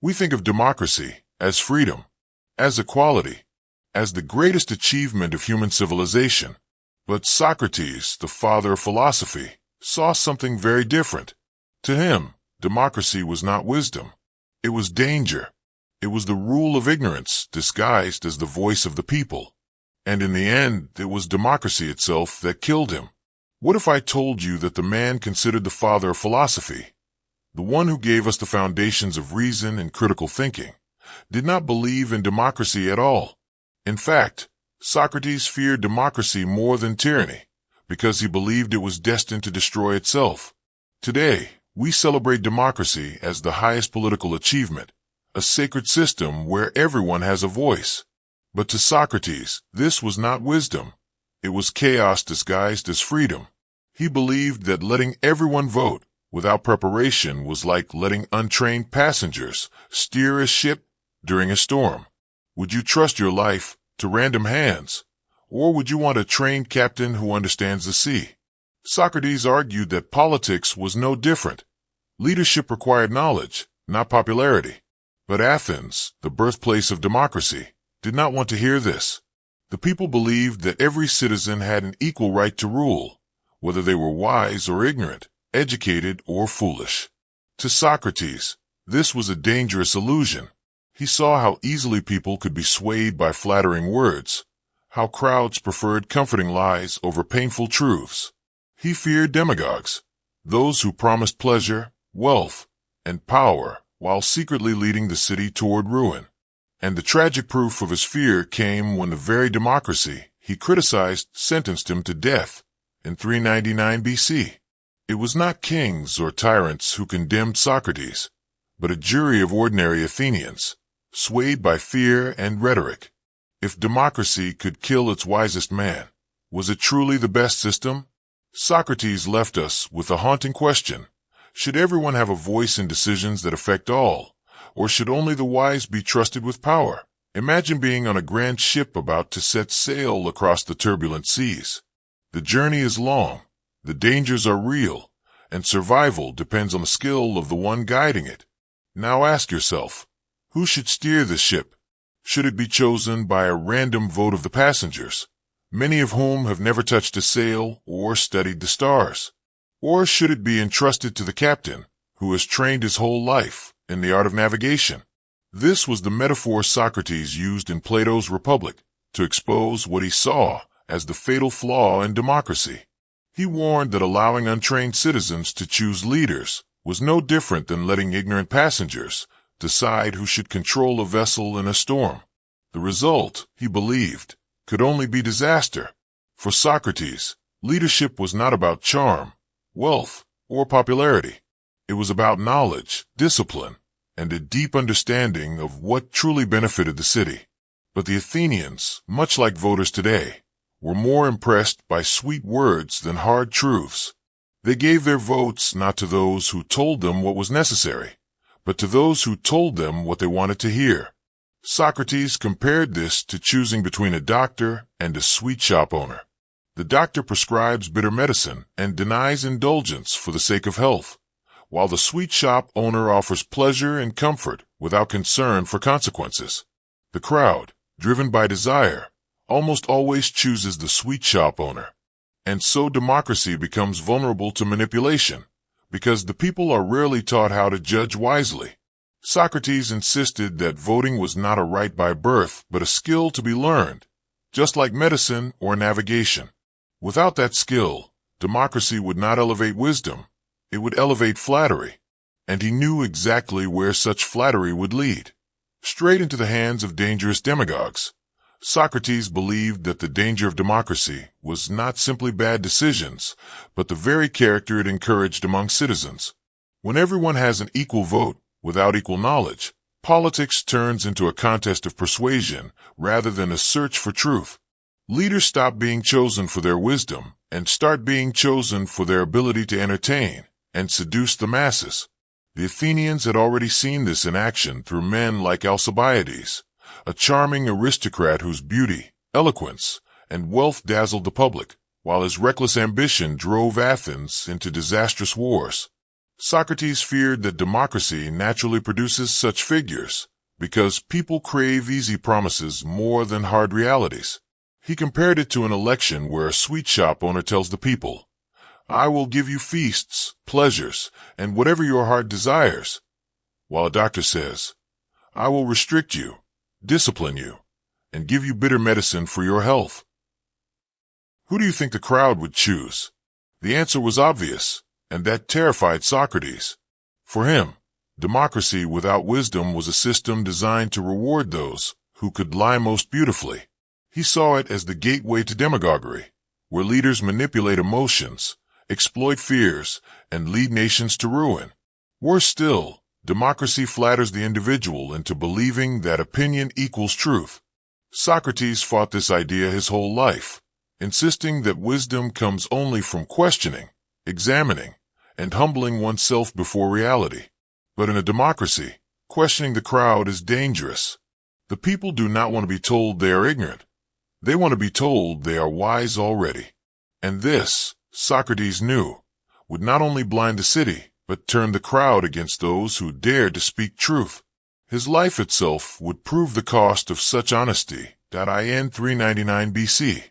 We think of democracy as freedom, as equality, as the greatest achievement of human civilization. But Socrates, the father of philosophy, saw something very different. To him, democracy was not wisdom. It was danger. It was the rule of ignorance disguised as the voice of the people. And in the end, it was democracy itself that killed him. What if I told you that the man considered the father of philosophy, the one who gave us the foundations of reason and critical thinking, did not believe in democracy at all? In fact, Socrates feared democracy more than tyranny, because he believed it was destined to destroy itself. Today, we celebrate democracy as the highest political achievement, a sacred system where everyone has a voice. But to Socrates, this was not wisdom. It was chaos disguised as freedom. He believed that letting everyone vote without preparation was like letting untrained passengers steer a ship during a storm. Would you trust your life to random hands, or would you want a trained captain who understands the sea? Socrates argued that politics was no different. Leadership required knowledge, not popularity. But Athens, the birthplace of democracy, did not want to hear this. The people believed that every citizen had an equal right to rule, whether they were wise or ignorant, educated or foolish. To Socrates, this was a dangerous illusion. He saw how easily people could be swayed by flattering words, how crowds preferred comforting lies over painful truths. He feared demagogues, those who promised pleasure, wealth, and power while secretly leading the city toward ruin. And the tragic proof of his fear came when the very democracy he criticized sentenced him to death in 399 BC. It was not kings or tyrants who condemned Socrates, but a jury of ordinary Athenians, swayed by fear and rhetoric. If democracy could kill its wisest man, was it truly the best system? Socrates left us with a haunting question. Should everyone have a voice in decisions that affect all? Or should only the wise be trusted with power? Imagine being on a grand ship about to set sail across the turbulent seas. The journey is long, the dangers are real, and survival depends on the skill of the one guiding it. Now ask yourself, who should steer the ship? Should it be chosen by a random vote of the passengers, many of whom have never touched a sail or studied the stars? Or should it be entrusted to the captain, who has trained his whole life in the art of navigation? This was the metaphor Socrates used in Plato's Republic to expose what he saw as the fatal flaw in democracy. He warned that allowing untrained citizens to choose leaders was no different than letting ignorant passengers decide who should control a vessel in a storm. The result, he believed, could only be disaster. For Socrates, leadership was not about charm, wealth, or popularity. It was about knowledge, discipline, and a deep understanding of what truly benefited the city. But the Athenians, much like voters today, were more impressed by sweet words than hard truths. They gave their votes not to those who told them what was necessary, but to those who told them what they wanted to hear. Socrates compared this to choosing between a doctor and a sweet shop owner. The doctor prescribes bitter medicine and denies indulgence for the sake of health, while the sweet shop owner offers pleasure and comfort without concern for consequences. The crowd, driven by desire, almost always chooses the sweet shop owner. And so democracy becomes vulnerable to manipulation, because the people are rarely taught how to judge wisely. Socrates insisted that voting was not a right by birth, but a skill to be learned, just like medicine or navigation. Without that skill, democracy would not elevate wisdom, it would elevate flattery. And he knew exactly where such flattery would lead, straight into the hands of dangerous demagogues. Socrates believed that the danger of democracy was not simply bad decisions, but the very character it encouraged among citizens. When everyone has an equal vote without equal knowledge, politics turns into a contest of persuasion rather than a search for truth. Leaders stop being chosen for their wisdom and start being chosen for their ability to entertain and seduce the masses. The Athenians had already seen this in action through men like Alcibiades, a charming aristocrat whose beauty, eloquence, and wealth dazzled the public, while his reckless ambition drove Athens into disastrous wars. Socrates feared that democracy naturally produces such figures, because people crave easy promises more than hard realities. He compared it to an election where a sweet shop owner tells the people, "I will give you feasts, pleasures, and whatever your heart desires," while a doctor says, "I will restrict you, discipline you, and give you bitter medicine for your health." Who do you think the crowd would choose? The answer was obvious, and that terrified Socrates. For him, democracy without wisdom was a system designed to reward those who could lie most beautifully. He saw it as the gateway to demagoguery, where leaders manipulate emotions, exploit fears, and lead nations to ruin. Worse still, democracy flatters the individual into believing that opinion equals truth. Socrates fought this idea his whole life, insisting that wisdom comes only from questioning, examining, and humbling oneself before reality. But in a democracy, questioning the crowd is dangerous. The people do not want to be told they are ignorant. They want to be told they are wise already. And this, Socrates knew, would not only blind the city, but turn the crowd against those who dared to speak truth. His life itself would prove the cost of such honesty. In 399 BC,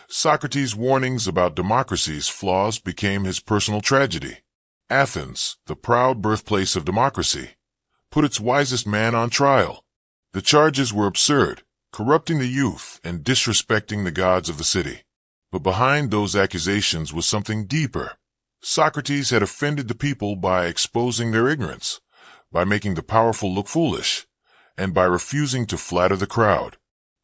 Socrates' warnings about democracy's flaws became his personal tragedy. Athens, the proud birthplace of democracy, put its wisest man on trial. The charges were absurd, corrupting the youth and disrespecting the gods of the city. But behind those accusations was something deeper. Socrates had offended the people by exposing their ignorance, by making the powerful look foolish, and by refusing to flatter the crowd.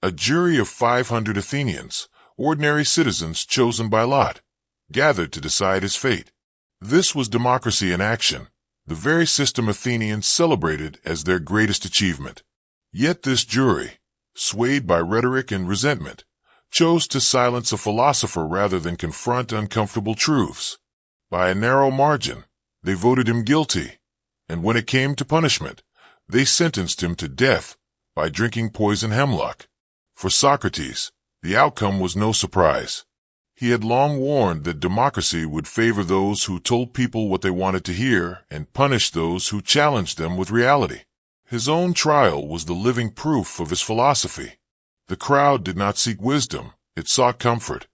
A jury of 500 Athenians, ordinary citizens chosen by lot, gathered to decide his fate. This was democracy in action, the very system Athenians celebrated as their greatest achievement. Yet this jury, swayed by rhetoric and resentment, chose to silence a philosopher rather than confront uncomfortable truths. By a narrow margin, they voted him guilty, and when it came to punishment, they sentenced him to death by drinking poison hemlock. For Socrates, the outcome was no surprise. He had long warned that democracy would favor those who told people what they wanted to hear and punish those who challenged them with reality. His own trial was the living proof of his philosophy. The crowd did not seek wisdom, it sought comfort.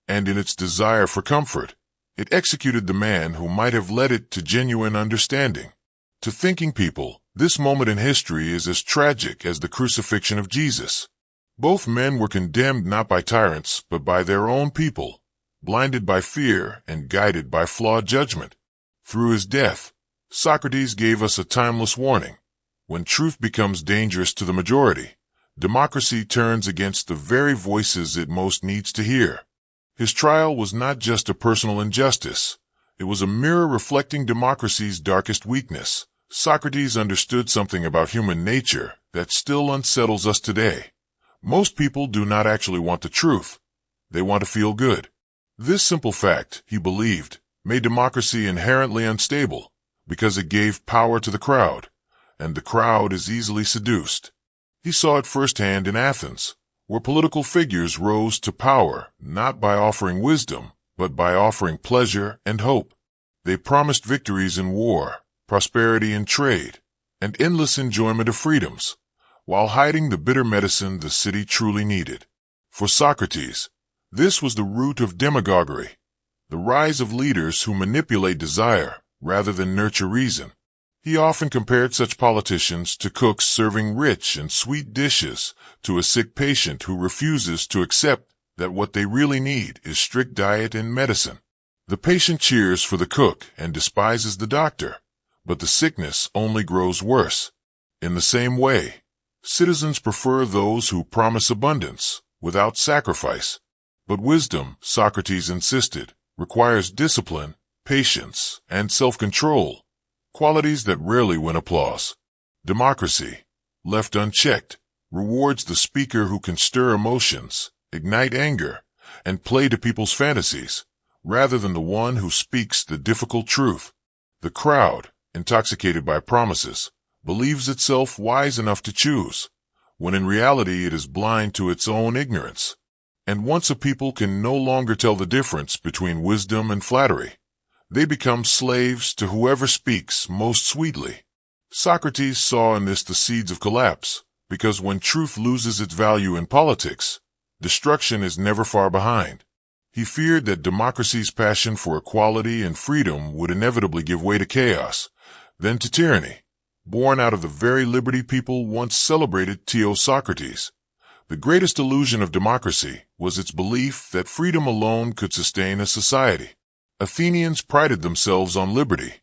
And in its desire for comfort, it executed the man who might have led it to genuine understanding. To thinking people, this moment in history is as tragic as the crucifixion of Jesus. Both men were condemned not by tyrants, but by their own people, blinded by fear and guided by flawed judgment. Through his death, Socrates gave us a timeless warning. When truth becomes dangerous to the majority, democracy turns against the very voices it most needs to hear. His trial was not just a personal injustice. It was a mirror reflecting democracy's darkest weakness. Socrates understood something about human nature that still unsettles us today. Most people do not actually want the truth. They want to feel good. This simple fact, he believed, made democracy inherently unstable because it gave power to the crowd, and the crowd is easily seduced. He saw it firsthand in Athens, where political figures rose to power not by offering wisdom, but by offering pleasure and hope. They promised victories in war, prosperity in trade, and endless enjoyment of freedoms, while hiding the bitter medicine the city truly needed. For Socrates, this was the root of demagoguery, the rise of leaders who manipulate desire rather than nurture reason. He often compared such politicians to cooks serving rich and sweet dishes to a sick patient who refuses to accept that what they really need is strict diet and medicine. The patient cheers for the cook and despises the doctor, but the sickness only grows worse. In the same way, citizens prefer those who promise abundance without sacrifice. But wisdom, Socrates insisted, requires discipline, patience, and self-control, qualities that rarely win applause. Democracy, left unchecked, rewards the speaker who can stir emotions, ignite anger, and play to people's fantasies, rather than the one who speaks the difficult truth. The crowd, intoxicated by promises, believes itself wise enough to choose, when in reality it is blind to its own ignorance. And once a people can no longer tell the difference between wisdom and flattery, They become slaves to whoever speaks most sweetly. Socrates saw in this the seeds of collapse, because when truth loses its value in politics, destruction is never far behind. He feared that democracy's passion for equality and freedom would inevitably give way to chaos, then to tyranny, born out of the very liberty people once celebrated. Socrates. The greatest illusion of democracy was its belief that freedom alone could sustain a society. Athenians prided themselves on liberty,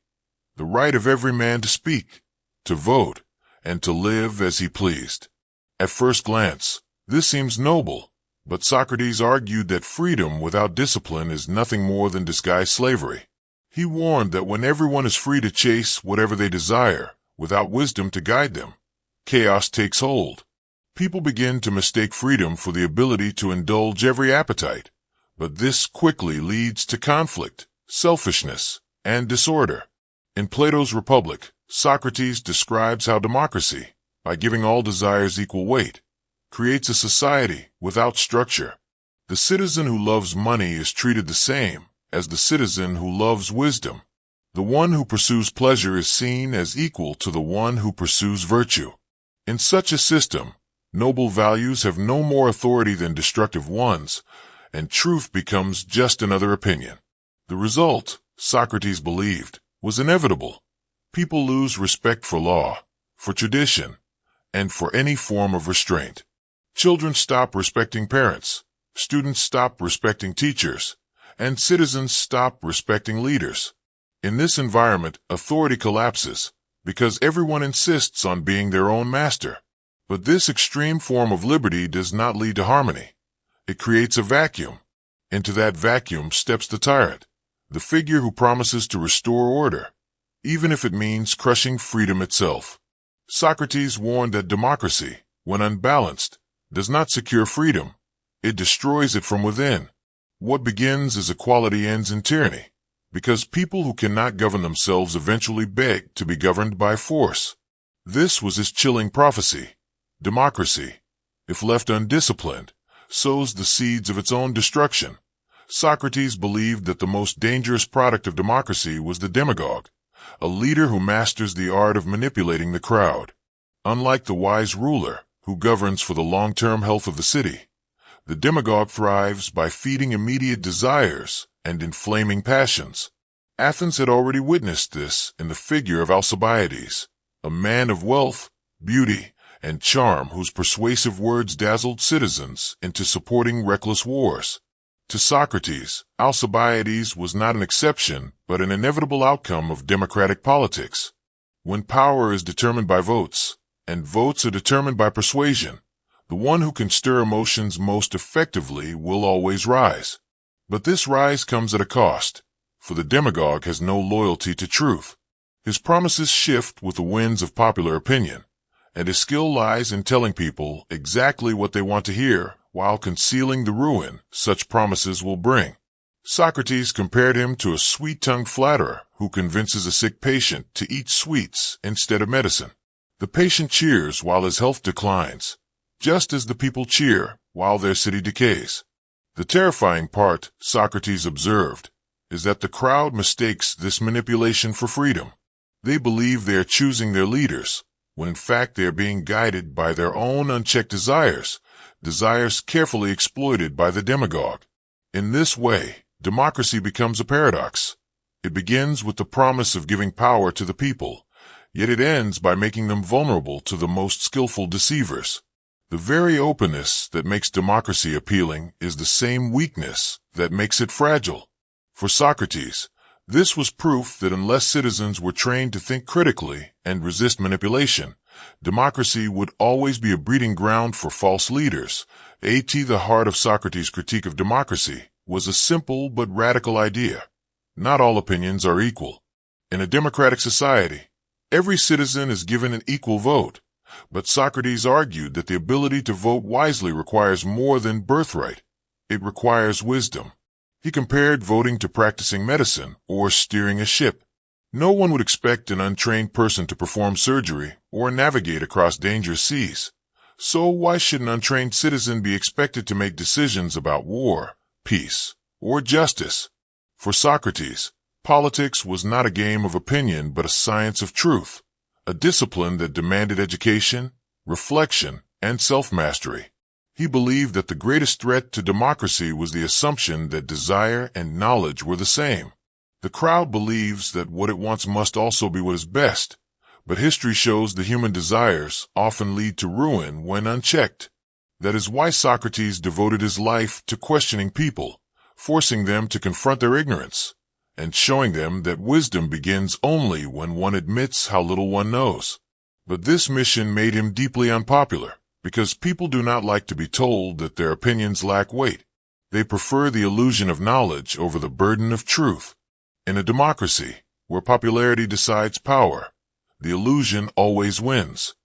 the right of every man to speak, to vote, and to live as he pleased. At first glance, this seems noble, but Socrates argued that freedom without discipline is nothing more than disguised slavery. He warned that when everyone is free to chase whatever they desire, without wisdom to guide them, chaos takes hold. People begin to mistake freedom for the ability to indulge every appetite, but this quickly leads to conflict, selfishness, and disorder. In Plato's Republic, Socrates describes how democracy, by giving all desires equal weight, creates a society without structure. The citizen who loves money is treated the same as the citizen who loves wisdom. The one who pursues pleasure is seen as equal to the one who pursues virtue. In such a system, noble values have no more authority than destructive ones, and truth becomes just another opinion. The result, Socrates believed, was inevitable. People lose respect for law, for tradition, and for any form of restraint. Children stop respecting parents, students stop respecting teachers, and citizens stop respecting leaders. In this environment, authority collapses because everyone insists on being their own master. But this extreme form of liberty does not lead to harmony. It creates a vacuum. Into that vacuum steps the tyrant, the figure who promises to restore order, even if it means crushing freedom itself. Socrates warned that democracy, when unbalanced, does not secure freedom. It destroys it from within. What begins as equality ends in tyranny, because people who cannot govern themselves eventually beg to be governed by force. This was his chilling prophecy. Democracy, if left undisciplined, sows the seeds of its own destruction. Socrates believed that the most dangerous product of democracy was the demagogue, a leader who masters the art of manipulating the crowd. Unlike the wise ruler, who governs for the long-term health of the city, the demagogue thrives by feeding immediate desires and inflaming passions. Athens had already witnessed this in the figure of Alcibiades, a man of wealth, beauty, and charm whose persuasive words dazzled citizens into supporting reckless wars. To Socrates, Alcibiades was not an exception, but an inevitable outcome of democratic politics. When power is determined by votes, and votes are determined by persuasion, the one who can stir emotions most effectively will always rise. But this rise comes at a cost, for the demagogue has no loyalty to truth. His promises shift with the winds of popular opinion, and his skill lies in telling people exactly what they want to hear while concealing the ruin such promises will bring. Socrates compared him to a sweet-tongued flatterer who convinces a sick patient to eat sweets instead of medicine. The patient cheers while his health declines, just as the people cheer while their city decays. The terrifying part, Socrates observed, is that the crowd mistakes this manipulation for freedom. They believe they are choosing their leaders, when in fact they are being guided by their own unchecked desires, desires carefully exploited by the demagogue. In this way, democracy becomes a paradox. It begins with the promise of giving power to the people, yet it ends by making them vulnerable to the most skillful deceivers. The very openness that makes democracy appealing is the same weakness that makes it fragile. For Socrates, this was proof that unless citizens were trained to think critically and resist manipulation, democracy would always be a breeding ground for false leaders. The heart of Socrates' critique of democracy was a simple but radical idea. Not all opinions are equal. In a democratic society, every citizen is given an equal vote, but Socrates argued that the ability to vote wisely requires more than birthright. It requires wisdom. He compared voting to practicing medicine or steering a ship. No one would expect an untrained person to perform surgery or navigate across dangerous seas. So why should an untrained citizen be expected to make decisions about war, peace, or justice? For Socrates, Politics was not a game of opinion but a science of truth, a discipline that demanded education, reflection, and self-mastery. He believed that the greatest threat to democracy was the assumption that desire and knowledge were the same. The crowd believes that what it wants must also be what is best, but history shows the human desires often lead to ruin when unchecked. That is why Socrates devoted his life to questioning people, forcing them to confront their ignorance, and showing them that wisdom begins only when one admits how little one knows. But this mission made him deeply unpopular, because people do not like to be told that their opinions lack weight. They prefer the illusion of knowledge over the burden of truth. In a democracy, where popularity decides power, the illusion always wins.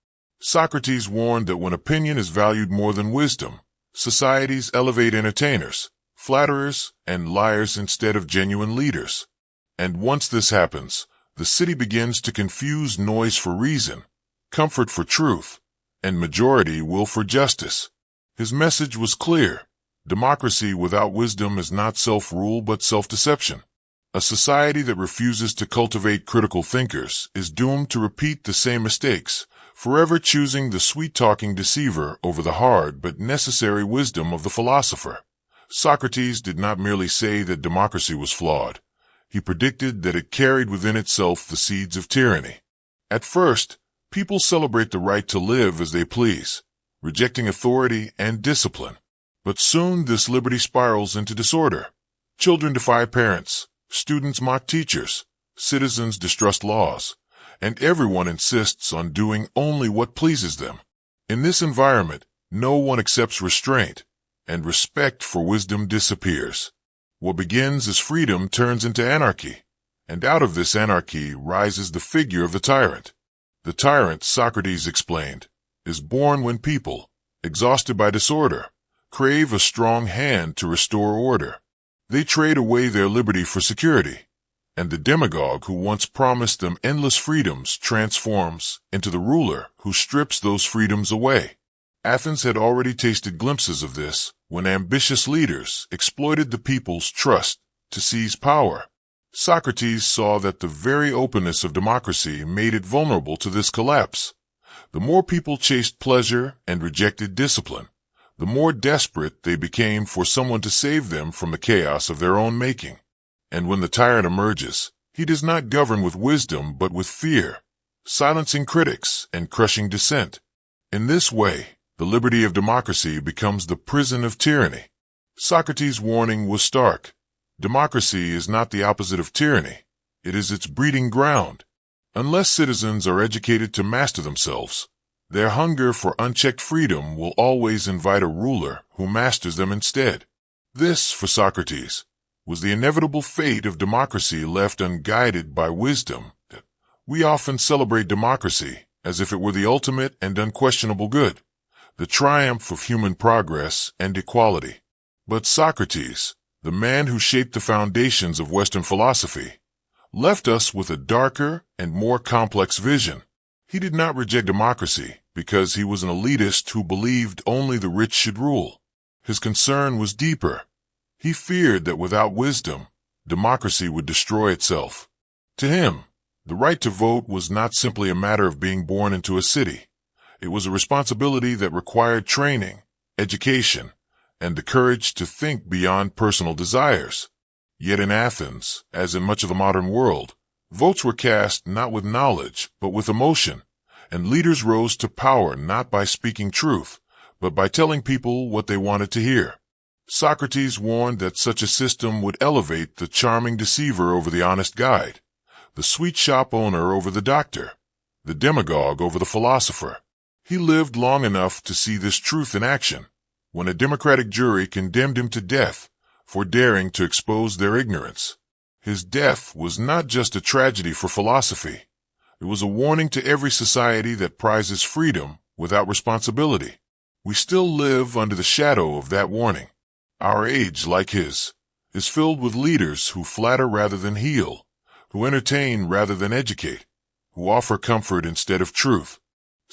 Socrates warned that when opinion is valued more than wisdom, societies elevate entertainers, flatterers, and liars instead of genuine leaders. And once this happens, the city begins to confuse noise for reason, comfort for truth, and majority will for justice. His message was clear. Democracy without wisdom is not self-rule but self-deception. A society that refuses to cultivate critical thinkers is doomed to repeat the same mistakes, forever choosing the sweet-talking deceiver over the hard but necessary wisdom of the philosopher. Socrates did not merely say that democracy was flawed. He predicted that it carried within itself the seeds of tyranny. At first, people celebrate the right to live as they please, rejecting authority and discipline. But soon this liberty spirals into disorder. Children defy parents, students mock teachers, citizens distrust laws, and everyone insists on doing only what pleases them. In this environment, no one accepts restraint, and respect for wisdom disappears. What begins as freedom turns into anarchy, and out of this anarchy rises the figure of the tyrant. The tyrant, Socrates explained, is born when people, exhausted by disorder, crave a strong hand to restore order. They trade away their liberty for security, and the demagogue who once promised them endless freedoms transforms into the ruler who strips those freedoms away. Athens had already tasted glimpses of this when ambitious leaders exploited the people's trust to seize power. Socrates saw that the very openness of democracy made it vulnerable to this collapse. The more people chased pleasure and rejected discipline, the more desperate they became for someone to save them from the chaos of their own making. And when the tyrant emerges, he does not govern with wisdom but with fear, silencing critics and crushing dissent. In this way, the liberty of democracy becomes the prison of tyranny. Socrates' warning was stark. Democracy is not the opposite of tyranny. It is its breeding ground. Unless citizens are educated to master themselves, their hunger for unchecked freedom will always invite a ruler who masters them instead. This, for Socrates, was the inevitable fate of democracy left unguided by wisdom. We often celebrate democracy as if it were the ultimate and unquestionable good, the triumph of human progress and equality. But Socrates, the man who shaped the foundations of Western philosophy, left us with a darker and more complex vision. He did not reject democracy because he was an elitist who believed only the rich should rule. His concern was deeper. He feared that without wisdom, democracy would destroy itself. To him, the right to vote was not simply a matter of being born into a city. It was a responsibility that required training, education, and the courage to think beyond personal desires. Yet in Athens, as in much of the modern world, votes were cast not with knowledge, but with emotion, and leaders rose to power not by speaking truth, but by telling people what they wanted to hear. Socrates warned that such a system would elevate the charming deceiver over the honest guide, the sweet shop owner over the doctor, the demagogue over the philosopher. He lived long enough to see this truth in action, when a democratic jury condemned him to death for daring to expose their ignorance. His death was not just a tragedy for philosophy. It was a warning to every society that prizes freedom without responsibility. We still live under the shadow of that warning. Our age, like his, is filled with leaders who flatter rather than heal, who entertain rather than educate, who offer comfort instead of truth.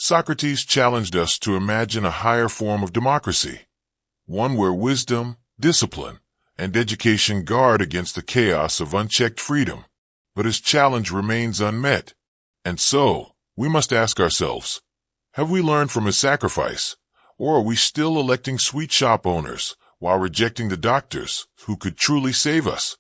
Socrates challenged us to imagine a higher form of democracy, one where wisdom, discipline, and education guard against the chaos of unchecked freedom. but his challenge remains unmet. And so, we must ask ourselves, have we learned from his sacrifice, or are we still electing sweet shop owners while rejecting the doctors who could truly save us?